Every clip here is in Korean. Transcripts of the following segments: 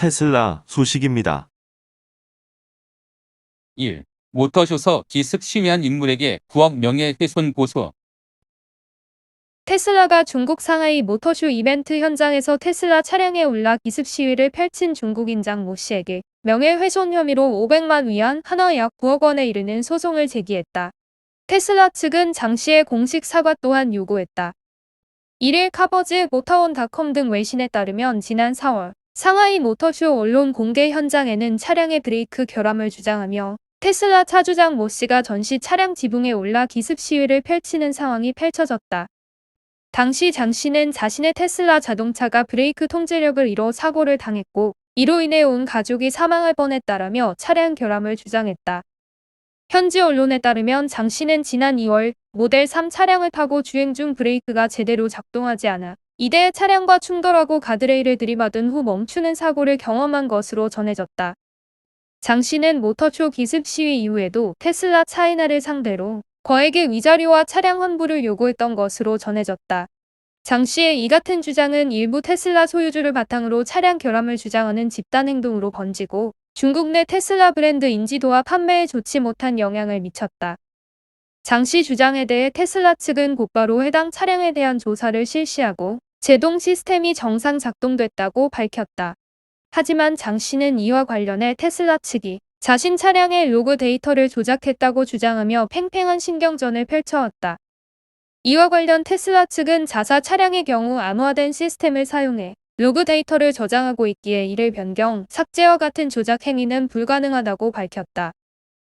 테슬라 소식입니다. 1. 모터쇼서 기습 시위한 인물에게 9억 명예훼손 고소. 테슬라가 중국 상하이 모터쇼 이벤트 현장에서 테슬라 차량에 올라 기습 시위를 펼친 중국인장 모 씨에게 명예훼손 혐의로 500만 위안 한화 약 9억 원에 이르는 소송을 제기했다. 테슬라 측은 장 씨의 공식 사과 또한 요구했다. 1일 카버즈 모터온닷컴 등 외신에 따르면 지난 4월 상하이 모터쇼 언론 공개 현장에는 차량의 브레이크 결함을 주장하며 테슬라 차주장 모 씨가 전시 차량 지붕에 올라 기습 시위를 펼치는 상황이 펼쳐졌다. 당시 장 씨는 자신의 테슬라 자동차가 브레이크 통제력을 잃어 사고를 당했고 이로 인해 온 가족이 사망할 뻔했다라며 차량 결함을 주장했다. 현지 언론에 따르면 장 씨는 지난 2월 모델 3 차량을 타고 주행 중 브레이크가 제대로 작동하지 않아 2대의 차량과 충돌하고 가드레일을 들이받은 후 멈추는 사고를 경험한 것으로 전해졌다. 장 씨는 모터쇼 기습 시위 이후에도 테슬라 차이나를 상대로 거액의 위자료와 차량 환불을 요구했던 것으로 전해졌다. 장 씨의 이 같은 주장은 일부 테슬라 소유주를 바탕으로 차량 결함을 주장하는 집단 행동으로 번지고 중국 내 테슬라 브랜드 인지도와 판매에 좋지 못한 영향을 미쳤다. 장 씨 주장에 대해 테슬라 측은 곧바로 해당 차량에 대한 조사를 실시하고 제동 시스템이 정상 작동됐다고 밝혔다. 하지만 장 씨는 이와 관련해 테슬라 측이 자신 차량의 로그 데이터를 조작했다고 주장하며 팽팽한 신경전을 펼쳐왔다. 이와 관련 테슬라 측은 자사 차량의 경우 암호화된 시스템을 사용해 로그 데이터를 저장하고 있기에 이를 변경, 삭제와 같은 조작 행위는 불가능하다고 밝혔다.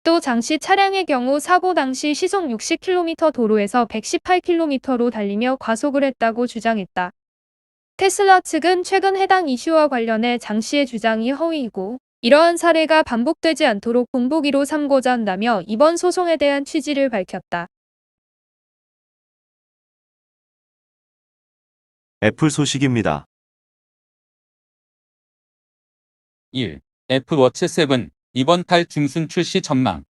또 장 씨 차량의 경우 사고 당시 시속 60km 도로에서 118km로 달리며 과속을 했다고 주장했다. 테슬라 측은 최근 해당 이슈와 관련해 장 씨의 주장이 허위이고 이러한 사례가 반복되지 않도록 본보기로 삼고자 한다며 이번 소송에 대한 취지를 밝혔다. 애플 소식입니다. 1. 애플워치 7 이번 달 중순 출시 전망.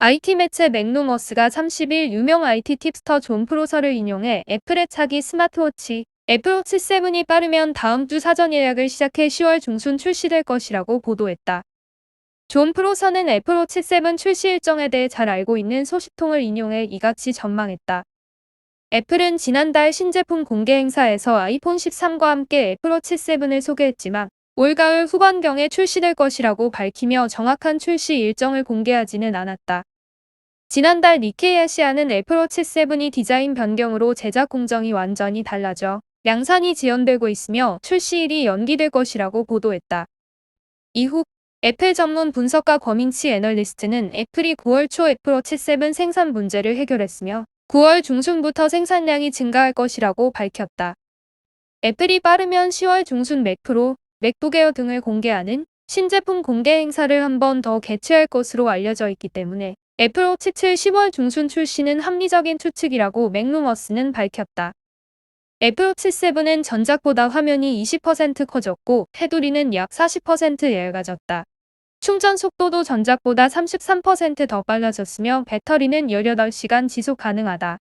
IT 매체 맥루머스가 30일 유명 IT 팁스터 존 프로서를 인용해 애플의 차기 스마트워치 애플워치 7이 빠르면 다음 주 사전 예약을 시작해 10월 중순 출시될 것이라고 보도했다. 존 프로서는 애플워치 7 출시 일정에 대해 잘 알고 있는 소식통을 인용해 이같이 전망했다. 애플은 지난달 신제품 공개 행사에서 아이폰 13과 함께 애플워치 7을 소개했지만 올 가을 후반경에 출시될 것이라고 밝히며 정확한 출시 일정을 공개하지는 않았다. 지난달 니케이 아시아는 애플워치 7이 디자인 변경으로 제작 공정이 완전히 달라져量산이 지연되고 있으며 출시일이 연기될 것이라고 보도했다. 이후 애플 전문 분석가 거민치 애널리스트는 애플이 9월 초 애플워치 7 생산 문제를 해결했으며 9월 중순부터 생산량이 증가할 것이라고 밝혔다. 애플이 빠르면 10월 중순 맥 프로, 맥북 에어 등을 공개하는 신제품 공개 행사를 한 번 더 개최할 것으로 알려져 있기 때문에 애플워치 7 10월 중순 출시는 합리적인 추측이라고 맥루머스는 밝혔다. 애플워치 7은 전작보다 화면이 20% 커졌고 테두리는 약 40% 얇아졌다. 충전 속도도 전작보다 33% 더 빨라졌으며 배터리는 18시간 지속 가능하다.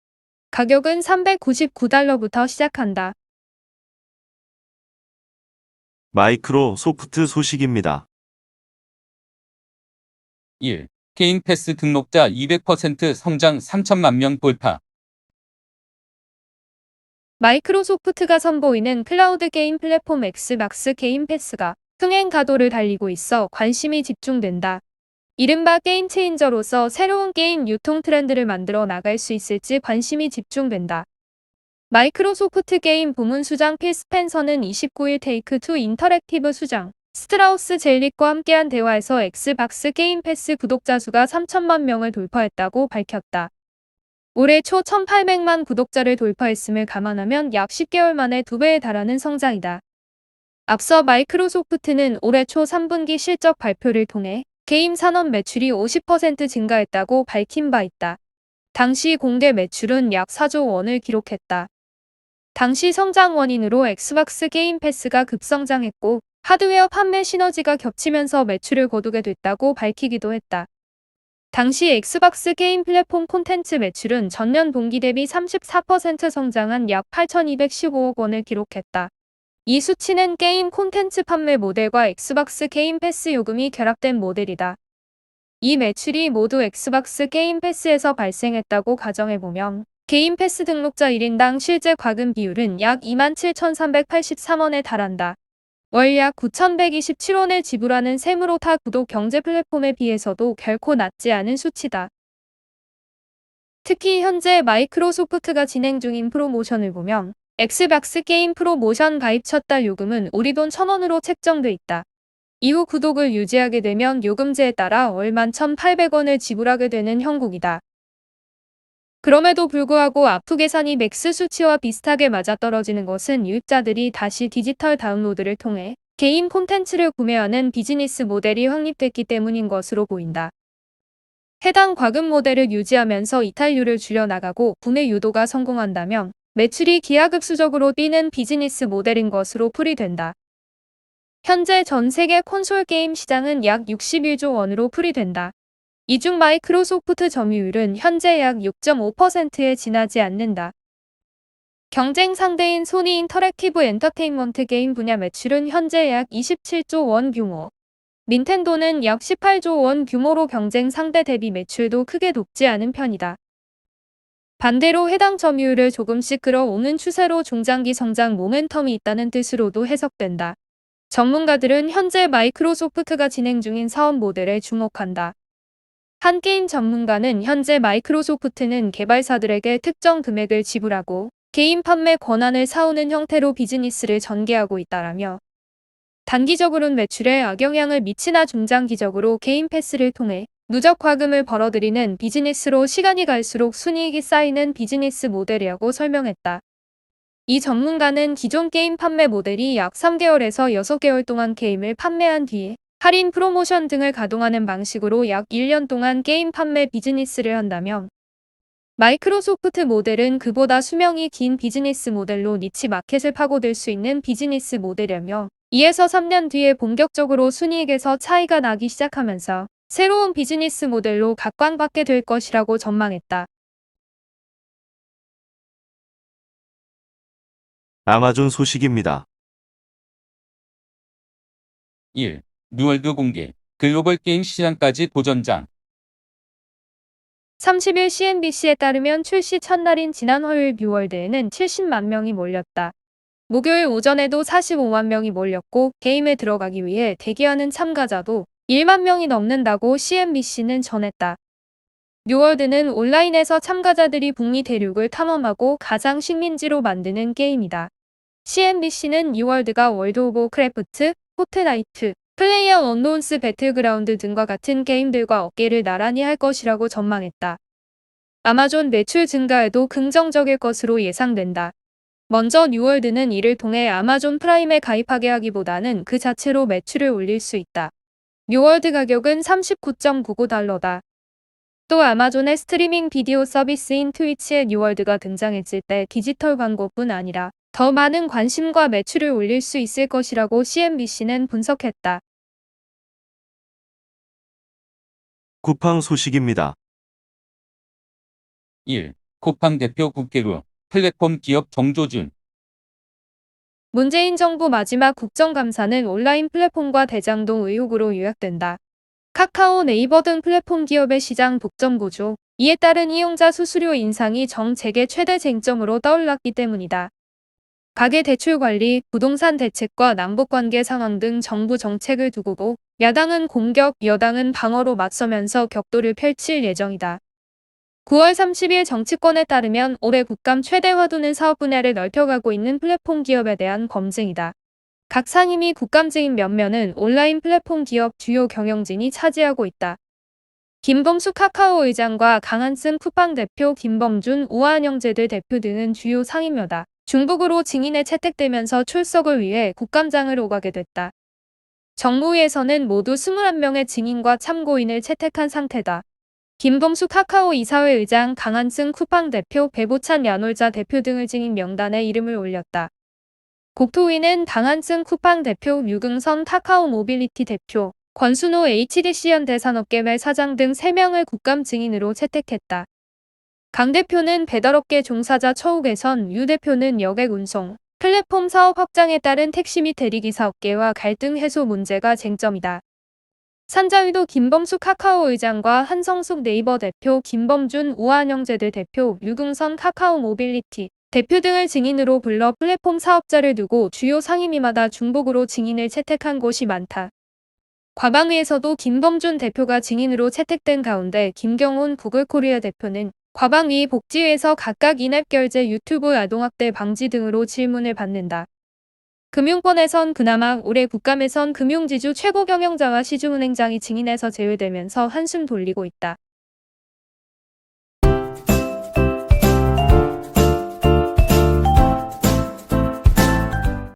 가격은 $399부터 시작한다. 마이크로소프트 소식입니다. 1. 게임 패스 등록자 200% 성장 3천만 명 돌파. 마이크로소프트가 선보이는 클라우드 게임 플랫폼 엑스박스 게임 패스가 흥행 가도를 달리고 있어 관심이 집중된다. 이른바 게임 체인저로서 새로운 게임 유통 트렌드를 만들어 나갈 수 있을지 관심이 집중된다. 마이크로소프트 게임 부문 수장 필 스펜서는 29일 테이크 투 인터랙티브 수장 스트라우스 젤릭과 함께한 대화에서 엑스박스 게임 패스 구독자 수가 3천만 명을 돌파했다고 밝혔다. 올해 초 1,800만 구독자를 돌파했음을 감안하면 약 10개월 만에 2배에 달하는 성장이다. 앞서 마이크로소프트는 올해 초 3분기 실적 발표를 통해 게임 산업 매출이 50% 증가했다고 밝힌 바 있다. 당시 공개 매출은 약 4조 원을 기록했다. 당시 성장 원인으로 엑스박스 게임 패스가 급성장했고 하드웨어 판매 시너지가 겹치면서 매출을 거두게 됐다고 밝히기도 했다. 당시 엑스박스 게임 플랫폼 콘텐츠 매출은 전년 동기 대비 34% 성장한 약 8,215억 원을 기록했다. 이 수치는 게임 콘텐츠 판매 모델과 엑스박스 게임 패스 요금이 결합된 모델이다. 이 매출이 모두 엑스박스 게임 패스에서 발생했다고 가정해보면 게임 패스 등록자 1인당 실제 과금 비율은 약 27,383원에 달한다. 월 약 9,127원을 지불하는 셈으로 타 구독 경제 플랫폼에 비해서도 결코 낮지 않은 수치다. 특히 현재 마이크로소프트가 진행 중인 프로모션을 보면 엑스박스 게임 프로모션 가입 첫 달 요금은 우리 돈 1,000원으로 책정돼 있다. 이후 구독을 유지하게 되면 요금제에 따라 월 11,800원을 지불하게 되는 형국이다. 그럼에도 불구하고 아프 계산이 맥스 수치와 비슷하게 맞아떨어지는 것은 유입자들이 다시 디지털 다운로드를 통해 개인 콘텐츠를 구매하는 비즈니스 모델이 확립됐기 때문인 것으로 보인다. 해당 과금 모델을 유지하면서 이탈률을 줄여나가고 구매 유도가 성공한다면 매출이 기하급수적으로 뛰는 비즈니스 모델인 것으로 풀이된다. 현재 전 세계 콘솔 게임 시장은 약 61조 원으로 풀이된다. 이 중 마이크로소프트 점유율은 현재 약 6.5%에 지나지 않는다. 경쟁 상대인 소니 인터랙티브 엔터테인먼트 게임 분야 매출은 현재 약 27조 원 규모. 닌텐도는 약 18조 원 규모로 경쟁 상대 대비 매출도 크게 높지 않은 편이다. 반대로 해당 점유율을 조금씩 끌어오는 추세로 중장기 성장 모멘텀이 있다는 뜻으로도 해석된다. 전문가들은 현재 마이크로소프트가 진행 중인 사업 모델에 주목한다. 한 게임 전문가는 현재 마이크로소프트는 개발사들에게 특정 금액을 지불하고 게임 판매 권한을 사오는 형태로 비즈니스를 전개하고 있다라며 단기적으로는 매출에 악영향을 미치나 중장기적으로 게임 패스를 통해 누적 과금을 벌어들이는 비즈니스로 시간이 갈수록 순이익이 쌓이는 비즈니스 모델이라고 설명했다. 이 전문가는 기존 게임 판매 모델이 약 3개월에서 6개월 동안 게임을 판매한 뒤에 할인 프로모션 등을 가동하는 방식으로 약 1년 동안 게임 판매 비즈니스를 한다면 마이크로소프트 모델은 그보다 수명이 긴 비즈니스 모델로 니치 마켓을 파고들 수 있는 비즈니스 모델이라며 2에서 3년 뒤에 본격적으로 순이익에서 차이가 나기 시작하면서 새로운 비즈니스 모델로 각광받게 될 것이라고 전망했다. 아마존 소식입니다. 1. 뉴월드 공개. 글로벌 게임 시장까지 도전장. 30일 CNBC에 따르면 출시 첫날인 지난 화요일 뉴월드에는 70만 명이 몰렸다. 목요일 오전에도 45만 명이 몰렸고 게임에 들어가기 위해 대기하는 참가자도 1만 명이 넘는다고 CNBC는 전했다. 뉴월드는 온라인에서 참가자들이 북미 대륙을 탐험하고 가상 식민지로 만드는 게임이다. CNBC는 뉴월드가 월드 오브 크래프트, 포트나이트, 플레이어 언노운스 배틀그라운드 등과 같은 게임들과 어깨를 나란히 할 것이라고 전망했다. 아마존 매출 증가에도 긍정적일 것으로 예상된다. 먼저 뉴월드는 이를 통해 아마존 프라임에 가입하게 하기보다는 그 자체로 매출을 올릴 수 있다. 뉴월드 가격은 39.99달러다. 또 아마존의 스트리밍 비디오 서비스인 트위치에 뉴월드가 등장했을 때 디지털 광고뿐 아니라 더 많은 관심과 매출을 올릴 수 있을 것이라고 CNBC는 분석했다. 쿠팡 소식입니다. 1. 쿠팡 대표 국회로 플랫폼 기업 정조준. 문재인 정부 마지막 국정감사는 온라인 플랫폼과 대장동 의혹으로 요약된다. 카카오, 네이버 등 플랫폼 기업의 시장 독점 구조, 이에 따른 이용자 수수료 인상이 정책의 최대 쟁점으로 떠올랐기 때문이다. 가계대출 관리, 부동산 대책과 남북관계 상황 등 정부 정책을 두고도 야당은 공격, 여당은 방어로 맞서면서 격돌을 펼칠 예정이다. 9월 30일 정치권에 따르면 올해 국감 최대 화두는 사업 분야를 넓혀가고 있는 플랫폼 기업에 대한 검증이다. 각 상임위 국감증인 몇몇은 온라인 플랫폼 기업 주요 경영진이 차지하고 있다. 김범수 카카오 의장과 강한승 쿠팡 대표, 김범준, 우아한 형제들 대표 등은 주요 상임여다. 중북으로 증인에 채택되면서 출석을 위해 국감장을 오가게 됐다. 정무위에서는 모두 21명의 증인과 참고인을 채택한 상태다. 김범수 카카오 이사회 의장, 강한승 쿠팡 대표, 배보찬 야놀자 대표 등을 증인 명단에 이름을 올렸다. 국토위는 강한승 쿠팡 대표, 류금선 카카오 모빌리티 대표, 권순호 HDC 현대산업개발 사장 등 3명을 국감 증인으로 채택했다. 강 대표는 배달업계 종사자 처우개선, 유 대표는 여객운송, 플랫폼 사업 확장에 따른 택시 및 대리기사 업계와 갈등 해소 문제가 쟁점이다. 산자위도 김범수 카카오 의장과 한성숙 네이버 대표, 김범준 우한영제들 대표, 류금선 카카오 모빌리티 대표 등을 증인으로 불러 플랫폼 사업자를 두고 주요 상임위마다 중복으로 증인을 채택한 곳이 많다. 과방위에서도 김범준 대표가 증인으로 채택된 가운데 김경훈 구글코리아 대표는 과방위 복지위에서 각각 인앱결제, 유튜브 아동학대 방지 등으로 질문을 받는다. 금융권에선 그나마 올해 국감에선 금융지주 최고 경영자와 시중은행장이 증인에서 제외되면서 한숨 돌리고 있다.